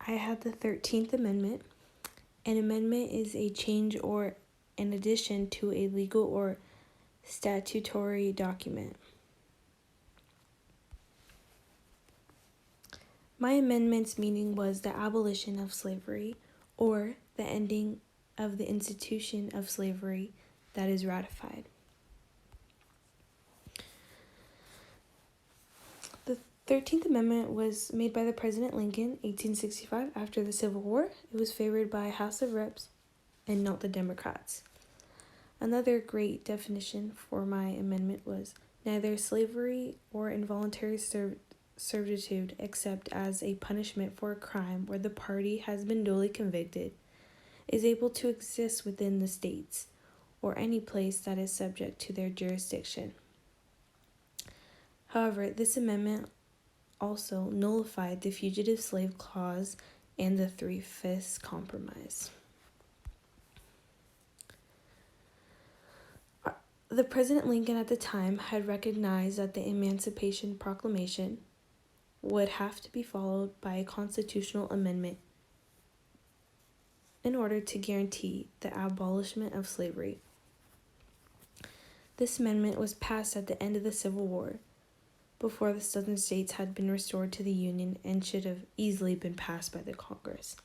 I had the 13th Amendment. An amendment is a change or an addition to a legal or statutory document. My amendment's meaning was the abolition of slavery or the ending of the institution of slavery that is ratified. The 13th Amendment was made by the President Lincoln, 1865, after the Civil War. It was favored by House of Reps and not the Democrats. Another great definition for my amendment was neither slavery or involuntary servitude except as a punishment for a crime where the party has been duly convicted is able to exist within the states or any place that is subject to their jurisdiction. However, this amendment also nullified the Fugitive Slave Clause and the Three-Fifths Compromise. The President Lincoln at the time had recognized that the Emancipation Proclamation would have to be followed by a constitutional amendment in order to guarantee the abolishment of slavery. This amendment was passed at the end of the Civil War, before the Southern states had been restored to the Union and should have easily been passed by the Congress.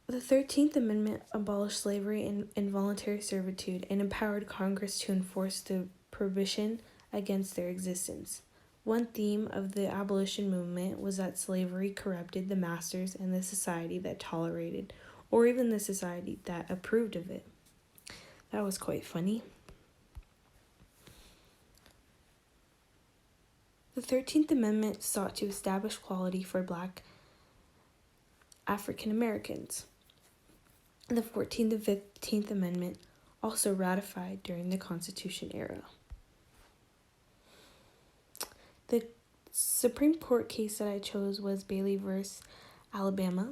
The 13th Amendment abolished slavery and involuntary servitude and empowered Congress to enforce the prohibition against their existence. One theme of the abolition movement was that slavery corrupted the masters and the society that tolerated, or even the society that approved of it. That was quite funny. The 13th Amendment sought to establish equality for Black African Americans. The 14th and 15th Amendment also ratified during the Constitution era. The Supreme Court case that I chose was Bailey v. Alabama.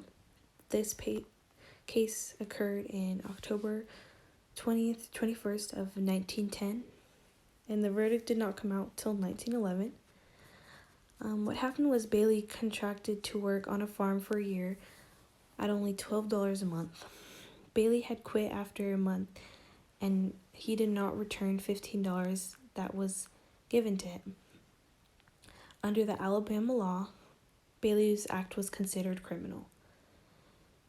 This case occurred in October 21st of 1910, and the verdict did not come out till 1911. What happened was Bailey contracted to work on a farm for a year at only $12 a month. Bailey had quit after a month, and he did not return $15 that was given to him. Under the Alabama law, Bailey's act was considered criminal.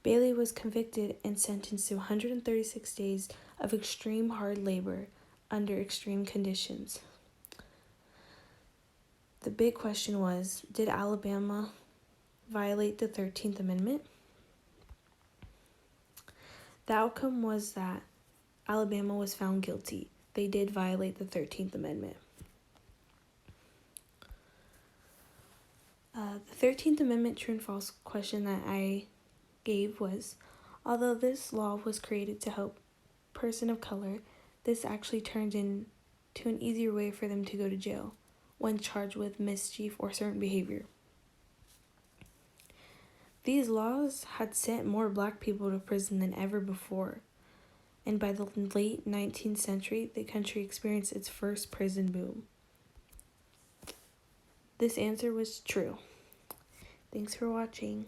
Bailey was convicted and sentenced to 136 days of extreme hard labor under extreme conditions. The big question was, did Alabama violate the 13th Amendment? The outcome was that Alabama was found guilty. They did violate the 13th Amendment. The 13th Amendment true and false question that I gave was, although this law was created to help person of color, this actually turned into an easier way for them to go to jail when charged with mischief or certain behavior. These laws had sent more Black people to prison than ever before, and by the late 19th century, the country experienced its first prison boom. This answer was true. Thanks for watching.